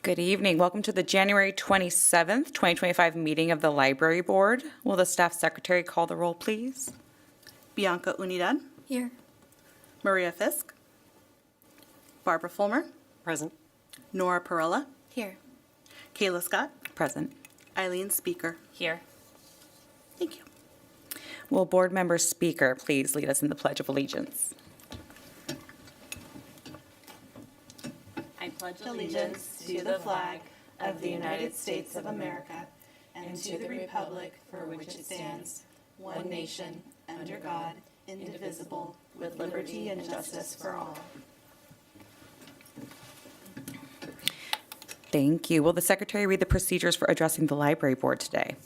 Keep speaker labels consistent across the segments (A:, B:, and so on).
A: Good evening. Welcome to the January 27th, 2025 meeting of the Library Board. Will the staff secretary call the roll, please?
B: Bianca Unidad,
C: Here.
B: Maria Fisk, Barbara Fulmer,
D: Present.
B: Nora Perella,
C: Here.
B: Kayla Scott,
A: Present.
B: Eileen Speaker.
C: Here.
B: Thank you.
A: Will Board Member Speaker please lead us in the Pledge of Allegiance?
E: I pledge allegiance to the flag of the United States of America and to the republic for which it stands, one nation, under God, indivisible, with liberty and justice for all.
A: Thank you. Will the secretary read the procedures for addressing the Library Board today?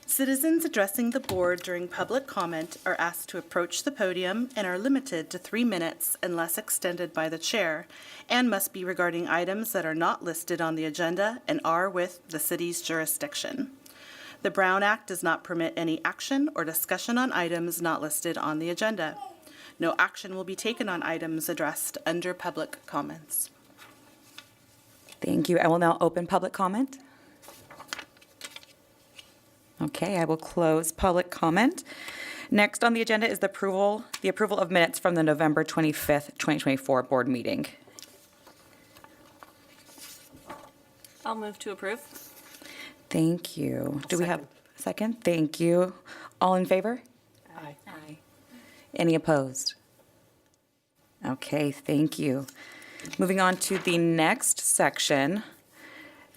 B: Citizens addressing the board during public comment are asked to approach the podium and are limited to 3 minutes unless extended by the chair, and must be regarding items that are not listed on the agenda and are with the city's jurisdiction. The Brown Act does not permit any action or discussion on items not listed on the agenda. No action will be taken on items addressed under public comments.
A: Thank you. I will now open public comment. Okay, I will close public comment. Next on the agenda is the approval of minutes from the November 25th, 2024 board meeting.
E: I'll move to approve.
A: Thank you. Do we have a second? Thank you. All in favor?
D: Aye.
A: Aye. Any opposed? Okay, thank you. Moving on to the next section.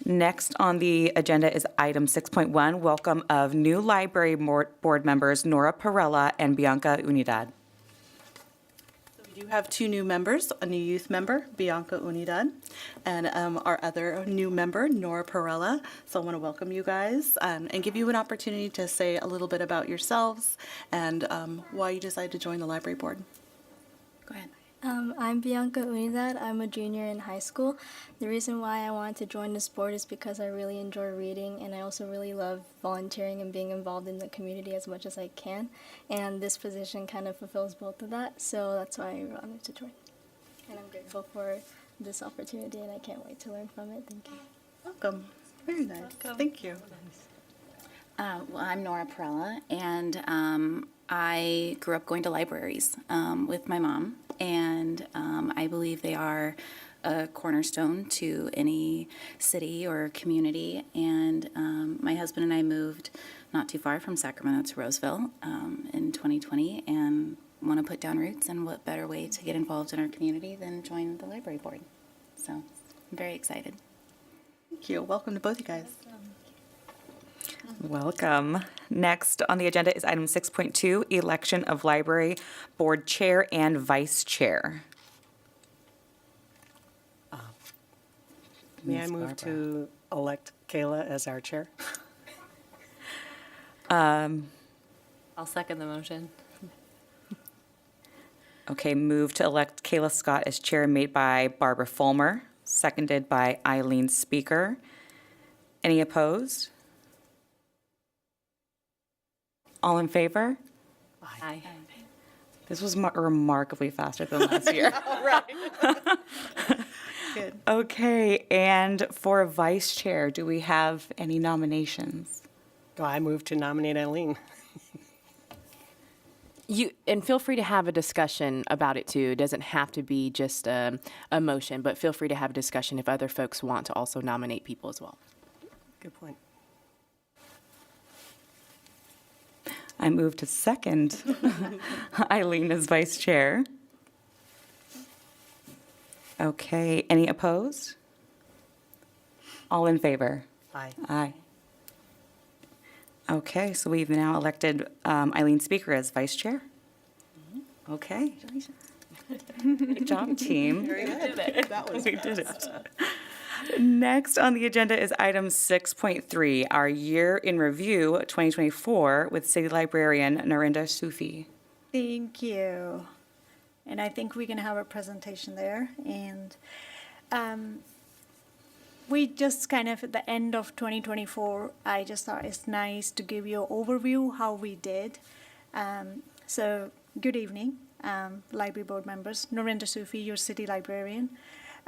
A: Next on the agenda is item 6.1, welcome of new library board members, Nora Perella and Bianca Unidad.
B: We do have 2 new members, a new youth member, Bianca Unidad, and our other new member, Nora Perella. So I want to welcome you guys and give you an opportunity to say a little bit about yourselves and why you decided to join the library board. Go ahead.
C: I'm Bianca Unidad. I'm a junior in high school. The reason why I wanted to join this board is because I really enjoy reading, and I also really love volunteering and being involved in the community as much as I can. And this position kind of fulfills both of that, so that's why I wanted to join. And I'm grateful for this opportunity, and I can't wait to learn from it. Thank you.
B: Welcome. Very nice. Thank you.
F: Well, I'm Nora Perella, and I grew up going to libraries with my mom, and I believe they are a cornerstone to any city or community. And my husband and I moved not too far from Sacramento to Roseville in 2020, and want to put down roots, and what better way to get involved in our community than join the library board. So I'm very excited.
B: Thank you. Welcome to both you guys.
A: Welcome. Next on the agenda is item 6.2, election of library board chair and vice chair.
D: May I
A: Ms.
D: move
A: Barbara.
D: to elect Kayla as our chair?
E: I'll second the motion.
A: Okay, move to elect Kayla Scott as chair made by Barbara Fulmer, seconded by Eileen Speaker. Any opposed? All in favor?
E: Aye.
A: This was remarkably faster than last year.
B: Good.
A: Okay, and for vice chair, do we have any nominations?
D: I move to nominate Eileen.
G: And feel free to have a discussion about it too. It doesn't have to be just a motion, but feel free to have a discussion if other folks want to also nominate people as well.
D: Good point.
A: I move to second Eileen as vice chair. Okay, any opposed? All in favor?
D: Aye.
A: Aye. Okay, so we've now elected Eileen Speaker as vice chair. Okay. Good job, team.
B: Very good. That was
A: We did it. Next on the agenda is item 6.3, our year in review 2024 with city librarian Narinda Sufi.
H: Thank you. And I think we can have a presentation there. And we just kind of at the end of 2024, I just thought it's nice to give you an overview how we did. So good evening, library board members. Narinda Sufi, your city librarian.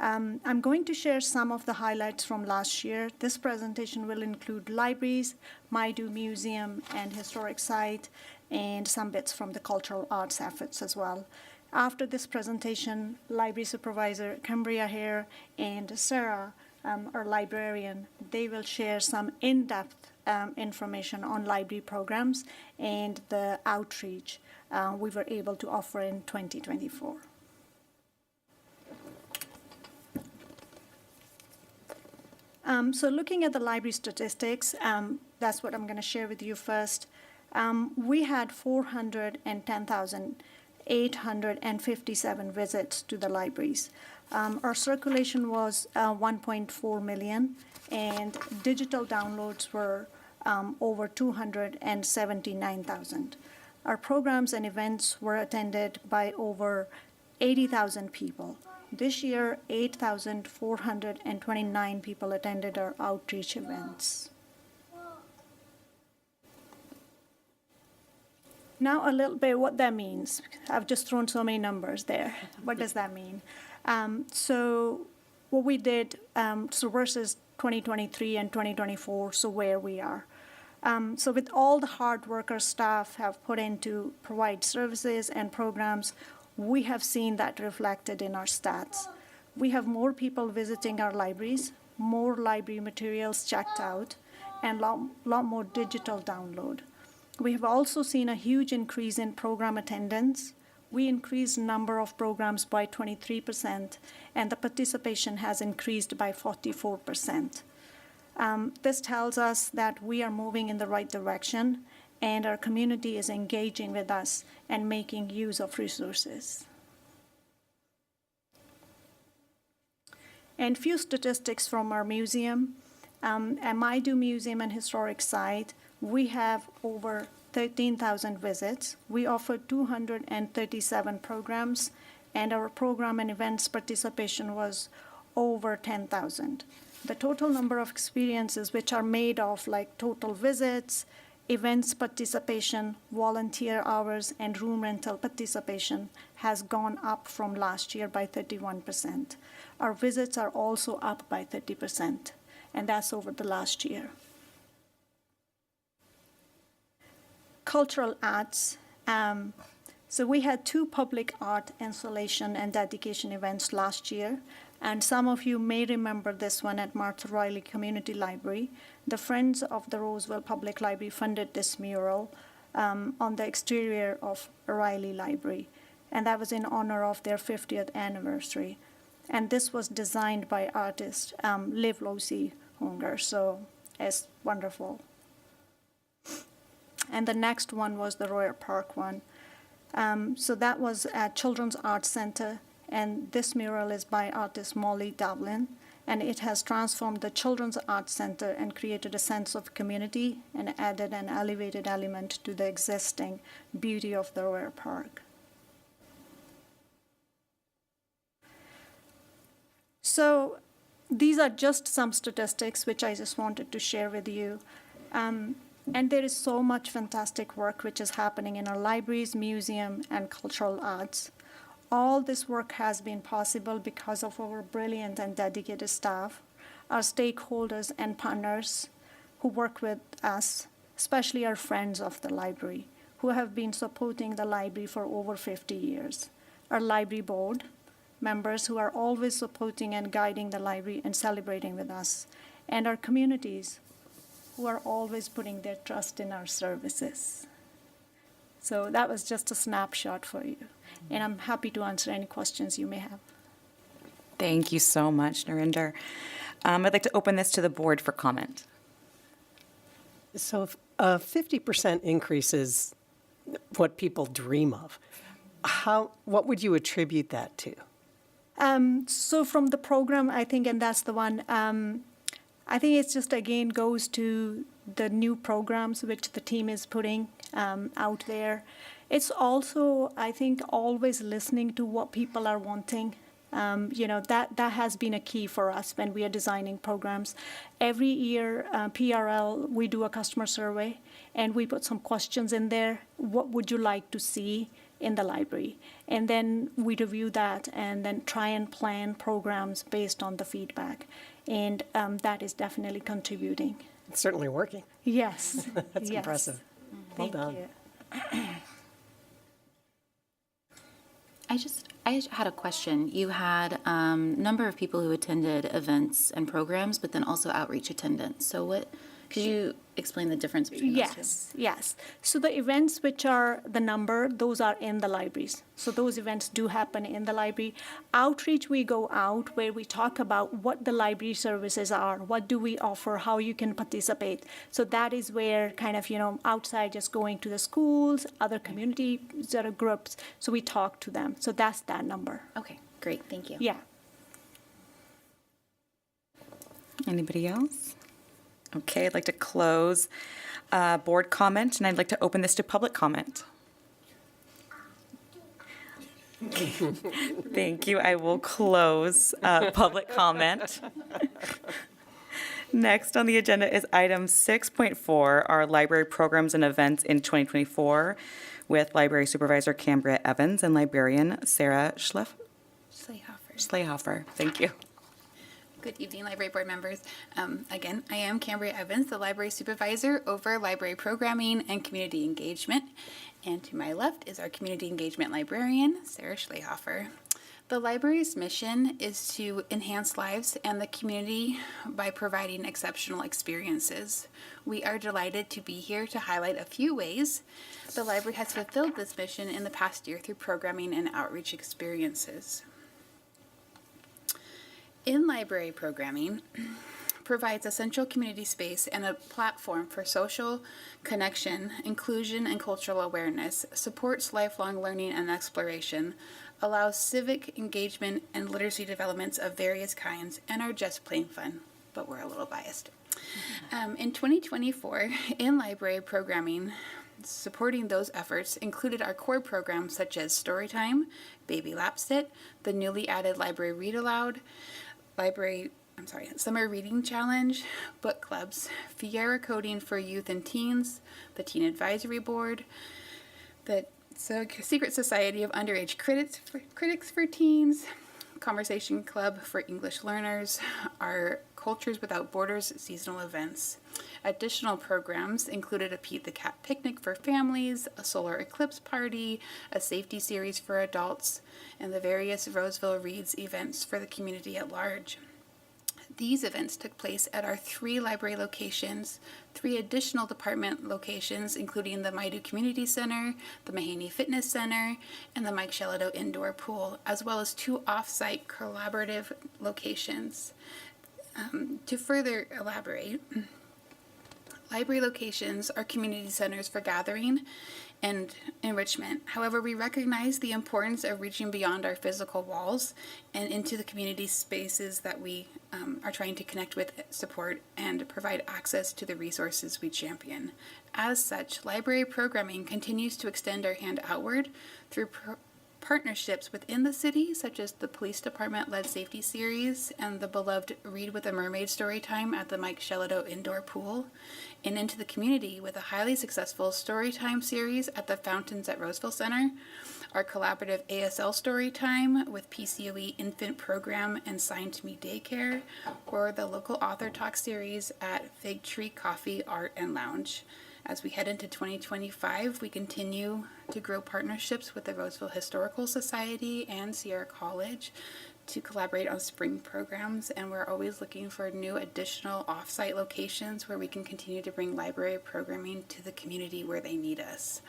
H: I'm going to share some of the highlights from last year. This presentation will include libraries, My-Do Museum, and historic site, and some bits from the cultural arts efforts as well. After this presentation, library supervisor Cambria Hare and Sarah, our librarian, they will share some in-depth information on library programs and the outreach we were able to offer in 2024. So looking at the library statistics, that's what I'm going to share with you first. We had 410,857 visits to the libraries. Our circulation was 1.4 million, and digital downloads were over 279,000. Our programs and events were attended by over 80,000 people. This year, 8,429 people attended our outreach events. Now a little bit what that means. I've just thrown so many numbers there. What does that mean? So what we did, so versus 2023 and 2024, so where we are. So with all the hard work our staff have put in to provide services and programs, we have seen that reflected in our stats. We have more people visiting our libraries, more library materials checked out, and a lot more digital download. We have also seen a huge increase in program attendance. We increased number of programs by 23%, and the participation has increased by 44%. This tells us that we are moving in the right direction, and our community is engaging with us and making use of resources. And few statistics from our museum. At My-Do Museum and Historic Site, we have over 13,000 visits. We offer 237 programs, and our program and events participation was over 10,000. The total number of experiences, which are made of like total visits, events participation, volunteer hours, and room rental participation, has gone up from last year by 31%. Our visits are also up by 30%, and that's over the last year. Cultural arts. So we had 2 public art installation and dedication events last year, and some of you may remember this one at Martha Riley Community Library. The Friends of the Roseville Public Library funded this mural on the exterior of Riley Library, and that was in honor of their 50th anniversary. And this was designed by artist Liv Losi Hunger, so it's wonderful. And the next one was the Royer Park one. So that was at Children's Art Center, and this mural is by artist Molly Devlin, and it has transformed the Children's Art Center and created a sense of community and added an elevated element to the existing beauty of the Royer Park. So these are just some statistics which I just wanted to share with you. And there is so much fantastic work which is happening in our libraries, museum, and cultural arts. All this work has been possible because of our brilliant and dedicated staff, our stakeholders and partners who work with us, especially our friends of the library, who have been supporting the library for over 50 years. Our library board members who are always supporting and guiding the library and celebrating with us, and our communities who are always putting their trust in our services. So that was just a snapshot for you, and I'm happy to answer any questions you may have.
A: Thank you so much, Narinder. I'd like to open this to the board for comment.
D: So if a 50% increase is what people dream of, what would you attribute that to?
H: So from the program, I think, and that's the one, I think it's just, again, goes to the new programs which the team is putting out there. It's also, I think, always listening to what people are wanting. That has been a key for us when we are designing programs. Every year, PRL, we do a customer survey, and we put some questions in there. What would you like to see in the library. And then we review that and then try and plan programs based on the feedback. And that is definitely contributing.
D: It's certainly working.
H: Yes.
D: That's
H: yes.
D: impressive. Well
H: Thank
D: done.
H: you.
F: I had a question. You had a number of people who attended events and programs, but then also outreach attendance. So could you explain the difference between those two?
H: Yes. So the events which are the number, those are in the libraries. So those events do happen in the library. Outreach, we go out where we talk about what the library services are, what do we offer, how you can participate. So that is where kind of, outside just going to the schools, other community sort of groups. So we talk to them. So that's that number.
F: Okay, great, thank you.
H: Yeah.
A: Anybody else? Okay, I'd like to close board comment, and I'd like to open this to public comment. Thank you. I will close public comment. Next on the agenda is item 6.4, our library programs and events in 2024, with Library Supervisor Cambria Evans and Librarian Sarah Schlehofer. Thank you.
I: Good evening, Library Board members. Again, I am Cambria Evans, the Library Supervisor over Library Programming and Community Engagement. And to my left is our Community Engagement Librarian, Sarah Schlehofer. The library's mission is to enhance lives and the community by providing exceptional experiences. We are delighted to be here to highlight a few ways the library has fulfilled this mission in the past year through programming and outreach experiences. In-library programming provides a central community space and a platform for social connection, inclusion, and cultural awareness, supports lifelong learning and exploration, allows civic engagement and literacy developments of various kinds, and are just plain fun, but we're a little biased. In 2024, in-library programming supporting those efforts included our core programs such as Storytime, Baby Lapsit, the newly added Library Read Aloud, Summer Reading Challenge, book clubs, Fiera Coding for Youth and Teens, the Teen Advisory Board, the Secret Society of Underage Critics for Teens, Conversation Club for English Learners, our Cultures Without Borders seasonal events. Additional programs included a Pete the Cat picnic for families, a solar eclipse party, a safety series for adults, and the various Roseville Reads events for the community at large. These events took place at our 3 library locations, 3 additional department locations, including the Maidu Community Center, the Mahaney Fitness Center, and the Mike Shelado Indoor Pool, as well as 2 off-site collaborative locations. To further elaborate, library locations are community centers for gathering and enrichment. However, we recognize the importance of reaching beyond our physical walls and into the community spaces that we are trying to connect with, support, and provide access to the resources we champion. As such, library programming continues to extend our hand outward through partnerships within the city, such as the Police Department-led Safety Series and the beloved Read with a Mermaid Storytime at the Mike Shelado Indoor Pool, and into the community with a highly successful Storytime series at the Fountains at Roseville Center, our collaborative ASL Storytime with PCOE Infant Program and Sign to Me Daycare, or the local Author Talk series at Fig Tree Coffee Art and Lounge. As we head into 2025, we continue to grow partnerships with the Roseville Historical Society and Sierra College to collaborate on spring programs, and we're always looking for new additional off-site locations where we can continue to bring library programming to the community where they need us.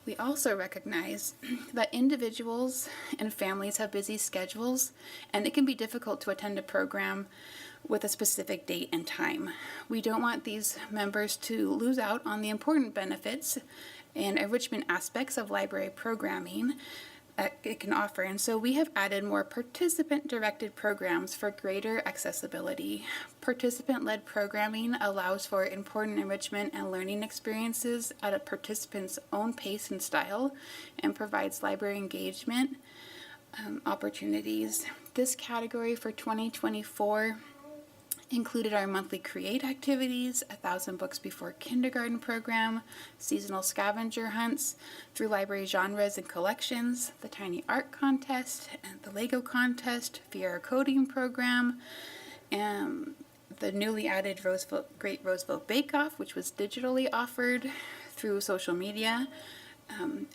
I: We also recognize that individuals and families have busy schedules, and it can be difficult to attend a program with a specific date and time. We don't want these members to lose out on the important benefits and enrichment aspects of library programming it can offer, and so we have added more participant-directed programs for greater accessibility. Participant-led programming allows for important enrichment and learning experiences at a participant's own pace and style, and provides library engagement opportunities. This category for 2024 included our monthly Create activities, 1,000 Books Before Kindergarten program, seasonal scavenger hunts through library genres and collections, the Tiny Art Contest, and the Lego Contest, Fiera Coding program, and the newly added Great Roseville Bake Off, which was digitally offered through social media,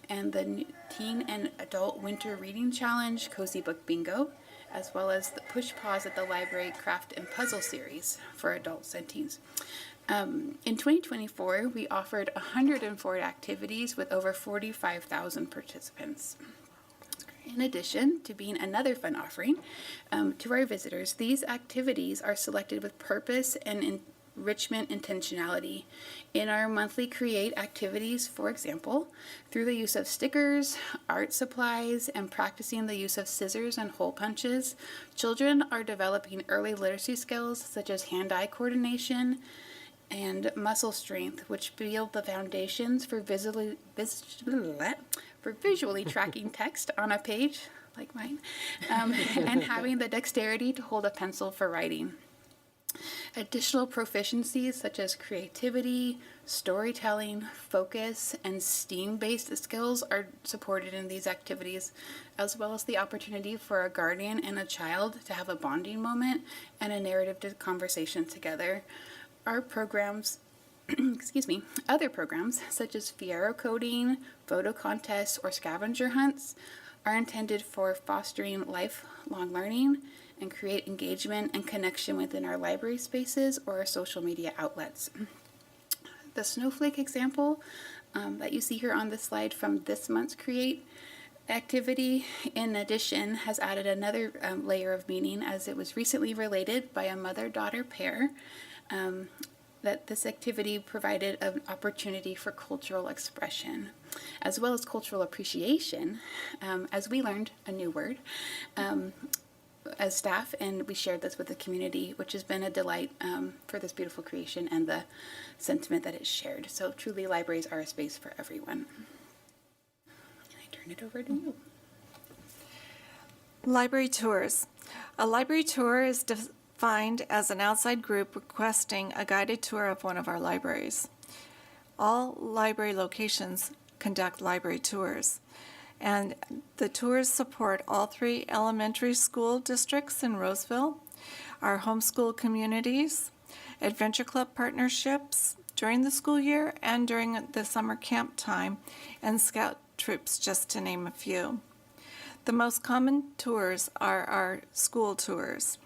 I: and the Teen and Adult Winter Reading Challenge, Cozy Book Bingo, as well as the Push Pause at the Library Craft and Puzzle series for adults and teens. In 2024, we offered 104 activities with over 45,000 participants. In addition to being another fun offering to our visitors, these activities are selected with purpose and enrichment intentionality. In our monthly Create activities, for example, through the use of stickers, art supplies, and practicing the use of scissors and hole punches, children are developing early literacy skills such as hand-eye coordination and muscle strength, which build the foundations for visually tracking text on a page, like mine, and having the dexterity to hold a pencil for writing. Additional proficiencies such as creativity, storytelling, focus, and STEAM-based skills are supported in these activities, as well as the opportunity for a guardian and a child to have a bonding moment and a narrative conversation together. Our programs, other programs such as Fiera Coding, photo contests, or scavenger hunts are intended for fostering lifelong learning and create engagement and connection within our library spaces or our social media outlets. The snowflake example that you see here on the slide from this month's Create activity, in addition, has added another layer of meaning, as it was recently related by a mother-daughter pair that this activity provided an opportunity for cultural expression, as well as cultural appreciation, as we learned a new word as staff, and we shared this with the community, which has been a delight for this beautiful creation and the sentiment that it shared. So truly, libraries are a space for everyone. And I turn it over to you.
E: Library tours. A library tour is defined as an outside group requesting a guided tour of one of our libraries. All library locations conduct library tours, and the tours support all 3 elementary school districts in Roseville, our homeschool communities, adventure club partnerships during the school year and during the summer camp time, and scout troops, just to name a few. The most common tours are our school tours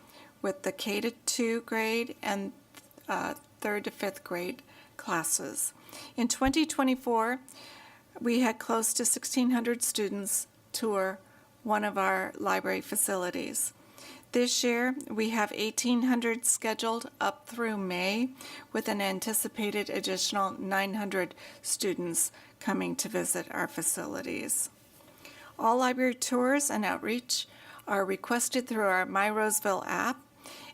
E: with the K-2 grade and 3rd to 5th grade classes. In 2024, we had close to 1,600 students tour one of our library facilities. This year, we have 1,800 scheduled up through May, with an anticipated additional 900 students coming to visit our facilities. All library tours and outreach are requested through our My Roseville app,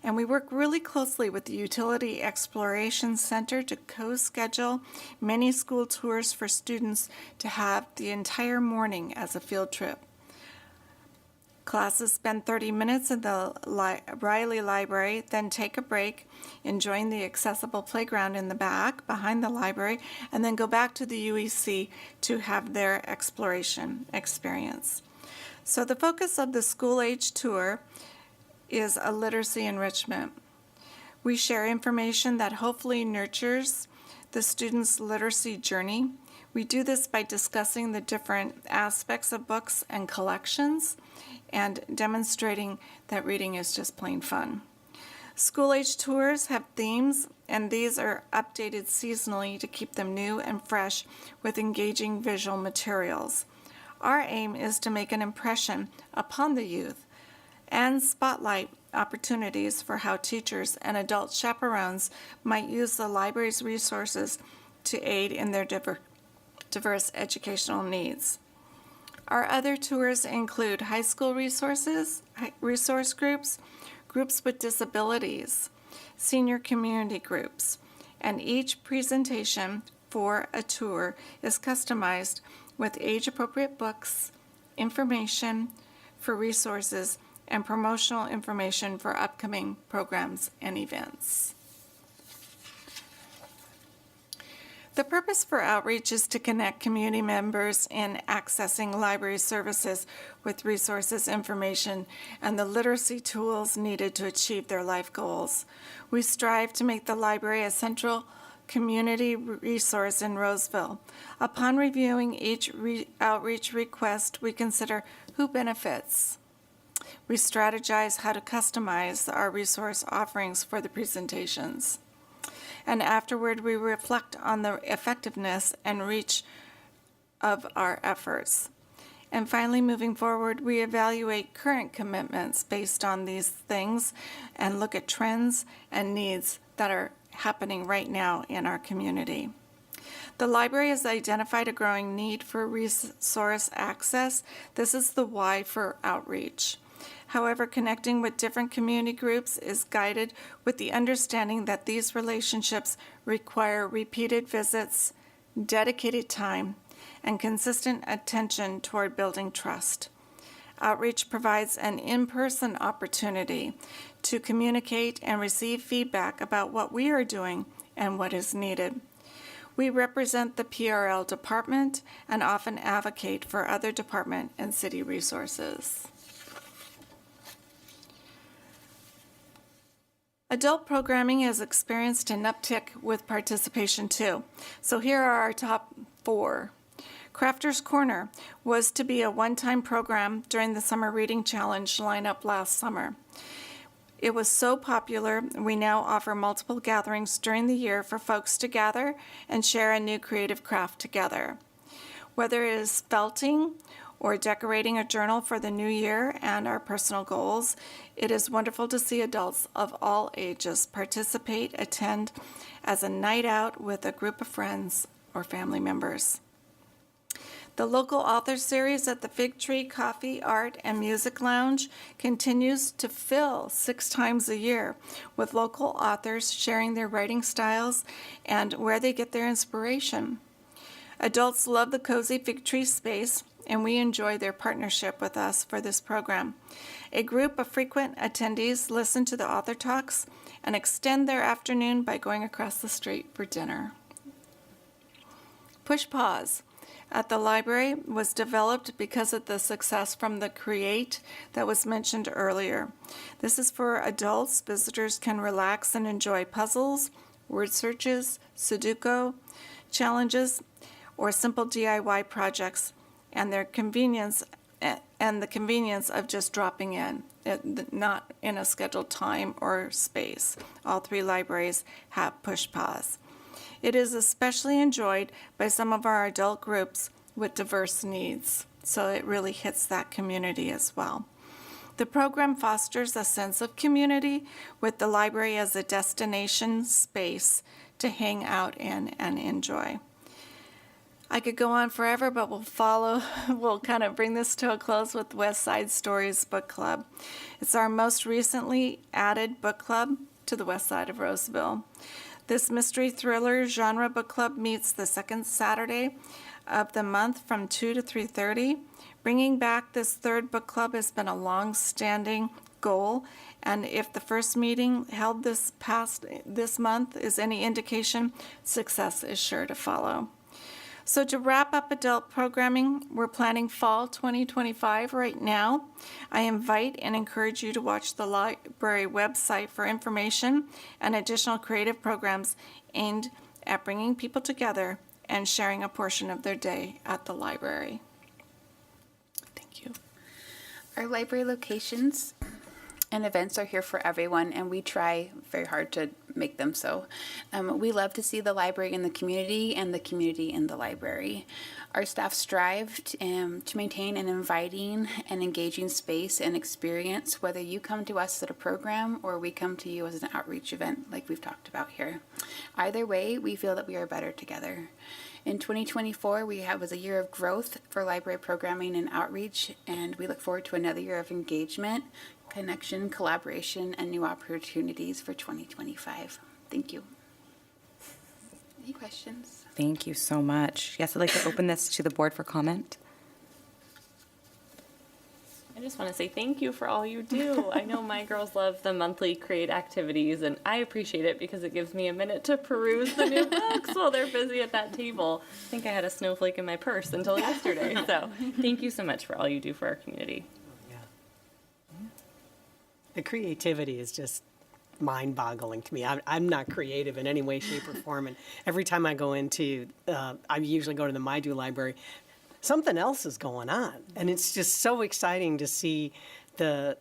E: and we work really closely with the Utility Exploration Center to co-schedule many school tours for students to have the entire morning as a field trip. Classes spend 30 minutes in the Riley Library, then take a break, enjoying the accessible playground in the back behind the library, and then go back to the UEC to have their exploration experience. So the focus of the school-age tour is a literacy enrichment. We share information that hopefully nurtures the students' literacy journey. We do this by discussing the different aspects of books and collections and demonstrating that reading is just plain fun. School-age tours have themes, and these are updated seasonally to keep them new and fresh with engaging visual materials. Our aim is to make an impression upon the youth and spotlight opportunities for how teachers and adult chaperones might use the library's resources to aid in their diverse educational needs. Our other tours include high school resources, resource groups, groups with disabilities, senior community groups, and each presentation for a tour is customized with age-appropriate books, information for resources,
J: and promotional information for upcoming programs and events. The purpose for outreach is to connect community members in accessing library services with resources, information, and the literacy tools needed to achieve their life goals. We strive to make the library a central community resource in Roseville. Upon reviewing each outreach request, we consider who benefits. We strategize how to customize our resource offerings for the presentations. And afterward, we reflect on the effectiveness and reach of our efforts. And finally, moving forward, we evaluate current commitments based on these things and look at trends and needs that are happening right now in our community. The library has identified a growing need for resource access. This is the why for outreach. However, connecting with different community groups is guided with the understanding that these relationships require repeated visits, dedicated time, and consistent attention toward building trust. Outreach provides an in-person opportunity to communicate and receive feedback about what we are doing and what is needed. We represent the PRL department and often advocate for other department and city resources. Adult programming has experienced an uptick with participation too. So here are our top 4. Crafter's Corner was to be a one-time program during the Summer Reading Challenge lineup last summer. It was so popular, we now offer multiple gatherings during the year for folks to gather and share a new creative craft together. Whether it is felting or decorating a journal for the new year and our personal goals, it is wonderful to see adults of all ages participate, attend as a night out with a group of friends or family members. The local author series at the Fig Tree Coffee, Art, and Music Lounge continues to fill 6 times a year with local authors sharing their writing styles and where they get their inspiration. Adults love the cozy Fig Tree space, and we enjoy their partnership with us for this program. A group of frequent attendees listen to the author talks and extend their afternoon by going across the street for dinner. Push Pause at the library was developed because of the success from the Create that was mentioned earlier. This is for adults. Visitors can relax and enjoy puzzles, word searches, Sudoku, challenges, or simple DIY projects, and their convenience and the convenience of just dropping in, not in a scheduled time or space. All 3 libraries have Push Pause. It is especially enjoyed by some of our adult groups with diverse needs, so it really hits that community as well. The program fosters a sense of community with the library as a destination space to hang out in and enjoy. I could go on forever, but we'll kind of bring this to a close with West Side Stories Book Club. It's our most recently added book club to the west side of Roseville. This mystery thriller genre book club meets the second Saturday of the month from 2 to 3:30. Bringing back this 3rd book club has been a long-standing goal, and if the first meeting held this month is any indication, success is sure to follow. So to wrap up adult programming, we're planning fall 2025 right now. I invite and encourage you to watch the library website for information and additional creative programs aimed at bringing people together and sharing a portion of their day at the library. Thank you.
I: Our library locations and events are here for everyone, and we try very hard to make them so. We love to see the library in the community and the community in the library. Our staff strive to maintain an inviting and engaging space and experience, whether you come to us at a program or we come to you as an outreach event like we've talked about here. Either way, we feel that we are better together. In 2024, was a year of growth for library programming and outreach, and we look forward to another year of engagement, connection, collaboration, and new opportunities for 2025. Thank you. Any questions?
A: Thank you so much. Yes, I'd like to open this to the board for comment.
K: I just want to say thank you for all you do. I know my girls love the monthly create activities, and I appreciate it because it gives me a minute to peruse the new books while they're busy at that table. I think I had a snowflake in my purse until yesterday. So thank you so much for all you do for our community.
D: The creativity is just mind-boggling to me. I'm not creative in any way, shape, or form, and every time I go into, I usually go to the MyDo library, something else is going on, and it's just so exciting to see the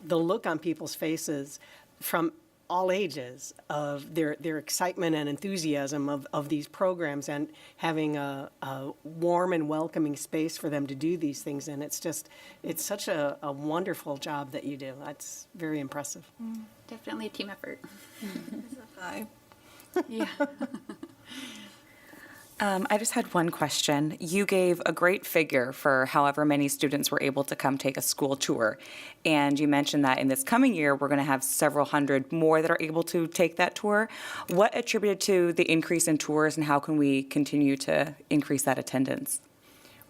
D: look on people's faces from all ages of their excitement and enthusiasm of these programs, and having a warm and welcoming space for them to do these things in. It's such a wonderful job that you do. That's very impressive.
I: Definitely a team effort.
J: Hi.
I: Yeah.
A: I just had one question. You gave a great figure for however many students were able to come take a school tour. And you mentioned that in this coming year, we're going to have several hundred more that are able to take that tour. What attributed to the increase in tours, and how can we continue to increase that attendance?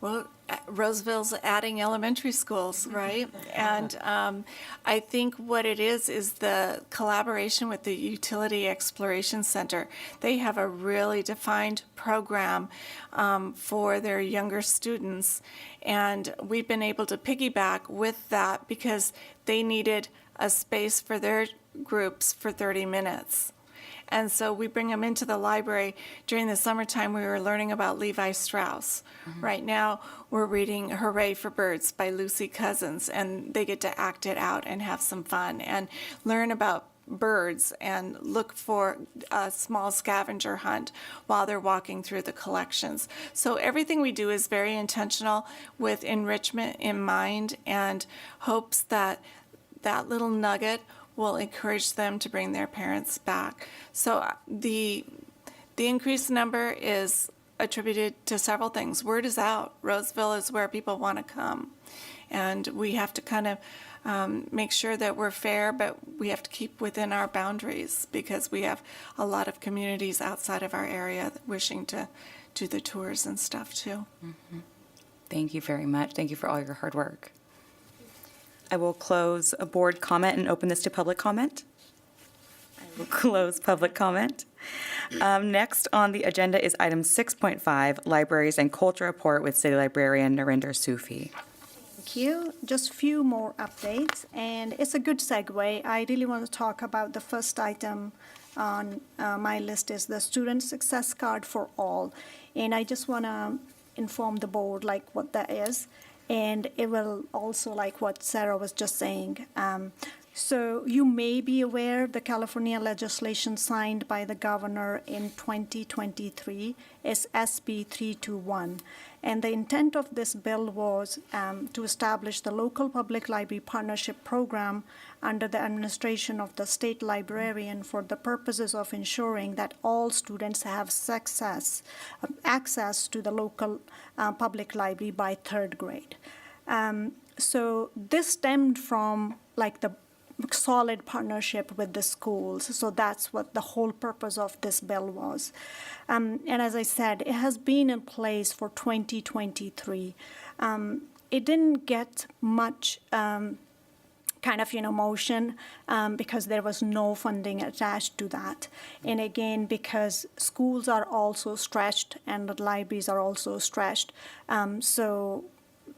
J: Well, Roseville's adding elementary schools, right? And I think what it is the collaboration with the Utility Exploration Center. They have a really defined program for their younger students, and we've been able to piggyback with that because they needed a space for their groups for 30 minutes. And so we bring them into the library. During the summertime, we were learning about Levi Strauss. Right now, we're reading Hooray for Birds by Lucy Cousins, and they get to act it out and have some fun and learn about birds and look for a small scavenger hunt while they're walking through the collections. So everything we do is very intentional with enrichment in mind, and hopes that that little nugget will encourage them to bring their parents back. So the increased number is attributed to several things. Word is out. Roseville is where people want to come. And we have to kind of make sure that we're fair, but we have to keep within our boundaries because we have a lot of communities outside of our area wishing to do the tours and stuff too.
A: Thank you very much. Thank you for all your hard work. I will close a board comment and open this to public comment. I will close public comment. Next on the agenda is item 6.5, Libraries and Culture Report with City Librarian Narinder Sufi.
H: Thank you. Just a few more updates, and it's a good segue. I really want to talk about the first item on my list is the Student Success Card for All, and I just want to inform the board like what that is. And it will also, like what Sarah was just saying, so you may be aware the California legislation signed by the governor in 2023 is SB 321. And the intent of this bill was to establish the local public library partnership program under the administration of the state librarian for the purposes of ensuring that all students have access to the local public library by third grade. So this stemmed from like the solid partnership with the schools. So that's what the whole purpose of this bill was. And as I said, it has been in place for 2023. It didn't get much motion because there was no funding attached to that. And again, because schools are also stretched and the libraries are also stretched, so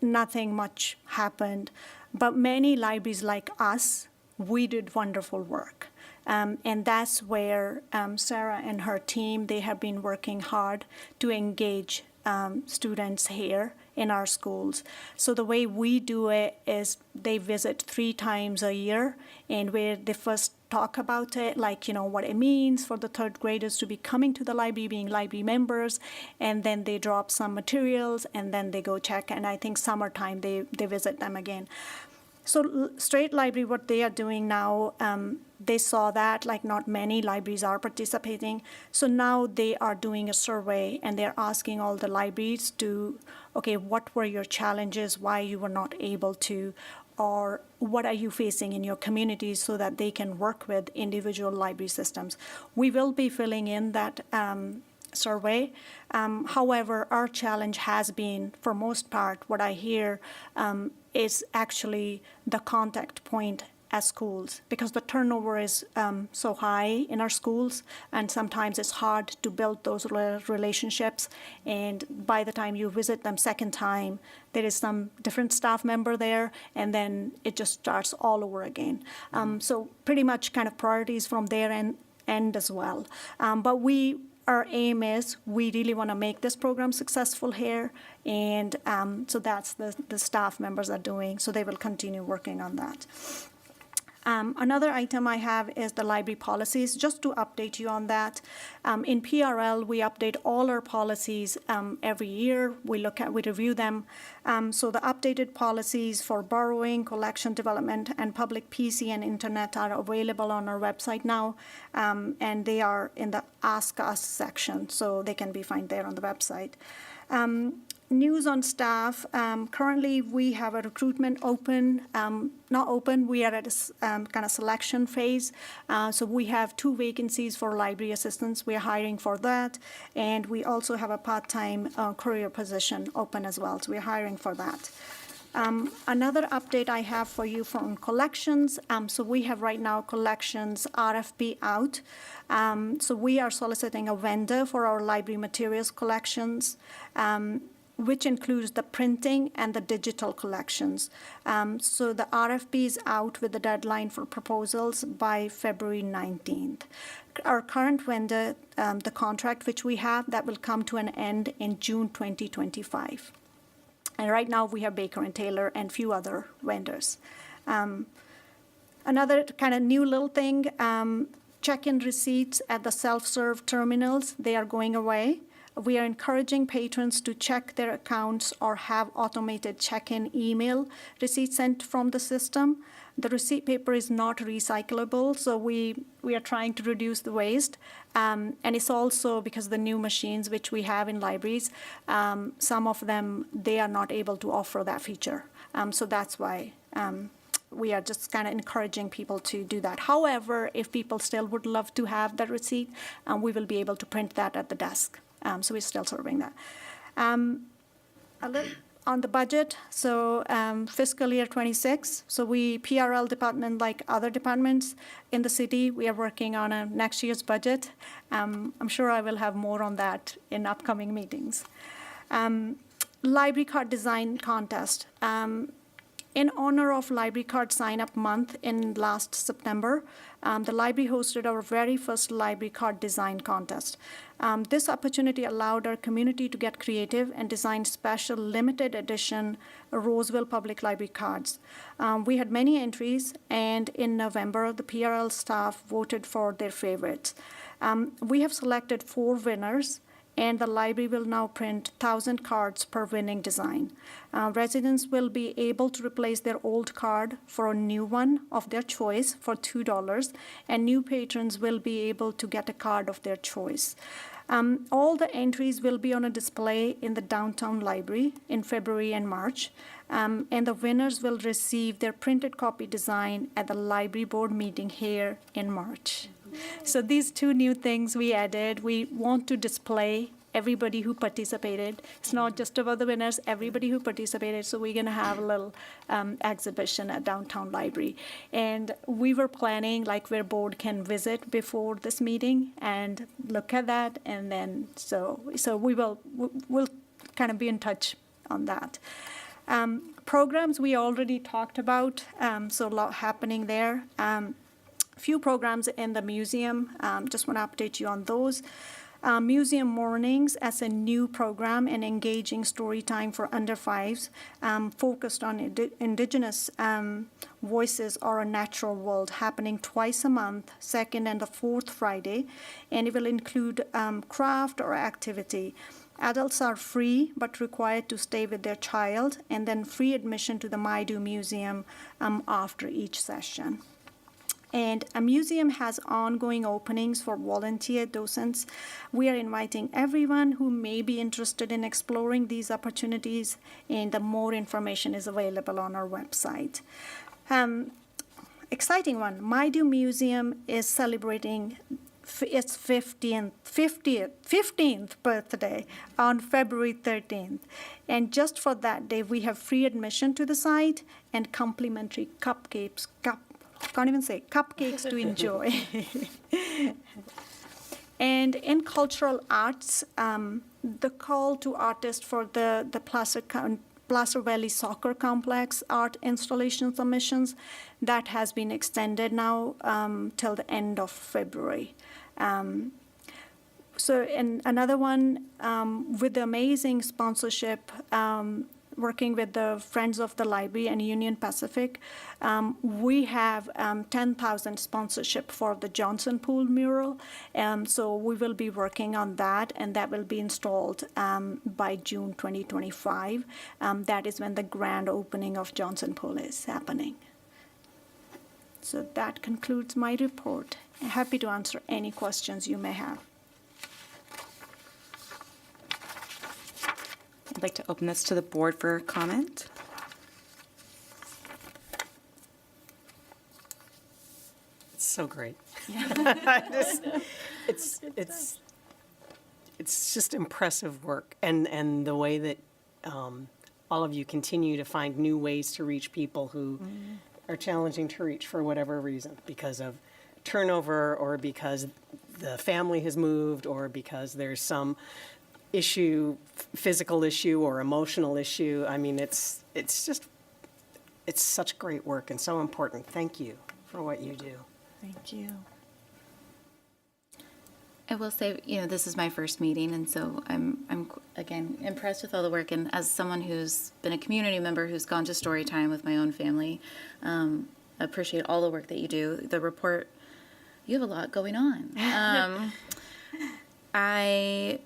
H: nothing much happened. But many libraries like us, we did wonderful work. And that's where Sarah and her team, they have been working hard to engage students here in our schools. So the way we do it is they visit 3 times a year, and where they first talk about it, like, what it means for the third graders to be coming to the library, being library members, and then they drop some materials, and then they go check, and I think summertime they visit them again. So Straight Library, what they are doing now, they saw that like not many libraries are participating. So now they are doing a survey and they're asking all the libraries to, okay, what were your challenges, why you were not able to, or what are you facing in your communities so that they can work with individual library systems. We will be filling in that survey. However, our challenge has been, for most part, what I hear is actually the contact point at schools, because the turnover is so high in our schools, and sometimes it's hard to build those relationships. And by the time you visit them second time, there is some different staff member there, and then it just starts all over again. So pretty much kind of priorities from their end as well. But our aim is we really want to make this program successful here, and so that's the staff members are doing, so they will continue working on that. Another item I have is the library policies, just to update you on that. In PRL, we update all our policies every year. We review them. So the updated policies for borrowing, collection, development, and public PC and internet are available on our website now, and they are in the Ask Us section, so they can be found there on the website. News on staff. Currently, we have a recruitment not open, we are at a kind of selection phase. So we have 2 vacancies for library assistants. We are hiring for that. And we also have a part-time career position open as well. So we're hiring for that. Another update I have for you from collections. So we have right now collections RFP out. So we are soliciting a vendor for our library materials collections, which includes the printing and the digital collections. So the RFP is out with the deadline for proposals by February 19th. Our current vendor, the contract which we have, that will come to an end in June 2025. And right now we have Baker & Taylor and few other vendors. Another kind of new little thing, check-in receipts at the self-serve terminals, they are going away. We are encouraging patrons to check their accounts or have automated check-in email receipts sent from the system. The receipt paper is not recyclable, so we are trying to reduce the waste. And it's also because the new machines which we have in libraries, some of them, they are not able to offer that feature. So that's why we are just kind of encouraging people to do that. However, if people still would love to have that receipt, we will be able to print that at the desk. So we're still serving that. On the budget, so fiscal year 26, so we, PRL department, like other departments in the city, we are working on a next year's budget. I'm sure I will have more on that in upcoming meetings. Library card design contest. In honor of Library Card Sign-Up Month in last September, the library hosted our very first library card design contest. This opportunity allowed our community to get creative and design special limited edition Roseville Public Library cards. We had many entries, and in November, the PRL staff voted for their favorites. We have selected 4 winners, and the library will now print 1,000 cards per winning design. Residents will be able to replace their old card for a new one of their choice for $2, and new patrons will be able to get a card of their choice. All the entries will be on a display in the downtown library in February and March, and the winners will receive their printed copy design at the library board meeting here in March. So these 2 new things we added. We want to display everybody who participated. It's not just about the winners, everybody who participated. So we're going to have a little exhibition at Downtown Library. And we were planning like where board can visit before this meeting and look at that. And then so we'll kind of be in touch on that. Programs we already talked about, so a lot happening there. Few programs in the museum, just want to update you on those. Museum Mornings as a new program, an engaging story time for under 5s, focused on Indigenous voices or a natural world, happening twice a month, second and the fourth Friday, and it will include craft or activity. Adults are free but required to stay with their child, and then free admission to the Maidu Museum after each session. And a museum has ongoing openings for volunteer docents. We are inviting everyone who may be interested in exploring these opportunities, and the more information is available on our website. Exciting one, Maidu Museum is celebrating its 15th birthday on February 13th. And just for that day, we have free admission to the site and complimentary cupcakes to enjoy. And in cultural arts, the call to artists for the Placer Valley Soccer Complex art installation submissions, that has been extended now till the end of February. And another one, with the amazing sponsorship, working with the Friends of the Library and Union Pacific, we have 10,000 sponsorship for the Johnson Pool mural. So we will be working on that, and that will be installed by June 2025. That is when the grand opening of Johnson Pool is happening. So that concludes my report. Happy to answer any questions you may have.
A: I'd like to open this to the board for comment.
D: It's so great. It's just impressive work, and the way that all of you continue to find new ways to reach people who are challenging to reach for whatever reason, because of turnover, or because the family has moved, or because there's some issue, physical issue or emotional issue. I mean, it's such great work and so important. Thank you for what you do.
J: Thank you.
F: I will say, this is my first meeting, and so I'm again impressed with all the work. And as someone who's been a community member who's gone to story time with my own family, appreciate all the work that you do. The report, you have a lot going on. I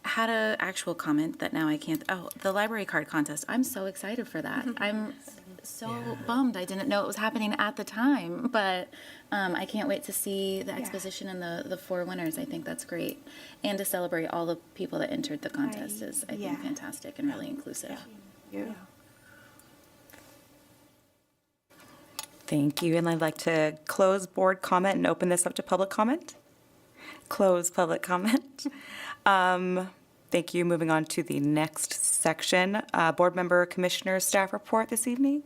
F: had an actual comment that now I can't. Oh, the library card contest. I'm so excited for that. I'm so bummed I didn't know it was happening at the time, but I can't wait to see the exposition and the 4 winners. I think that's great. And to celebrate all the people that entered the contest is, I think, fantastic and really inclusive.
J: Yeah.
A: Thank you, and I'd like to close board comment and open this up to public comment. Close public comment. Thank you. Moving on to the next section. Board member, commissioner, staff report this evening.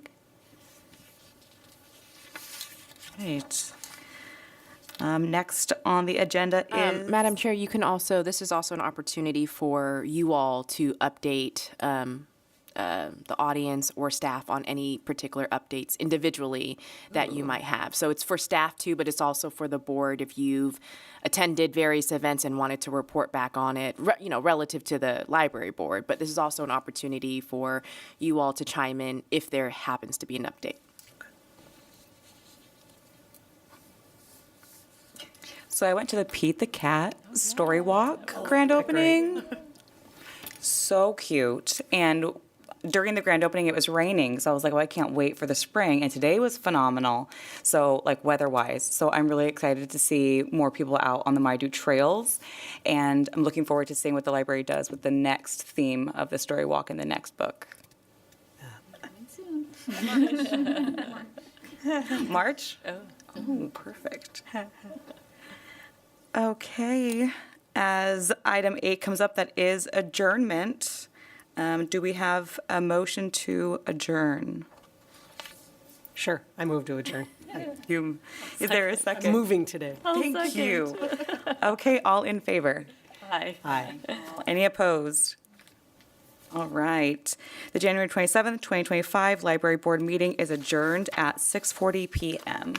A: Right. Next on the agenda is...
G: Madam Chair, you can also, this is also an opportunity for you all to update the audience or staff on any particular updates individually that you might have. So it's for staff too, but it's also for the board if you've attended various events and wanted to report back on it, relative to the library board. But this is also an opportunity for you all to chime in if there happens to be an update.
A: So I went to the Pete the Cat Story Walk grand opening. So cute. And during the grand opening, it was raining, so I was like, well, I can't wait for the spring. And today was phenomenal, so weather-wise. So I'm really excited to see more people out on the Maidu trails, and I'm looking forward to seeing what the library does with the next theme of the Story Walk in the next book. March? Oh, perfect. Okay. As item 8 comes up, that is adjournment. Do we have a motion to adjourn?
D: Sure, I move to adjourn.
A: Is there a second?
D: Moving today.
A: Thank you. Okay, all in favor?
K: Aye.
D: Aye.
A: Any opposed? All right. The January 27th, 2025 Library Board meeting is adjourned at 6:40 p.m.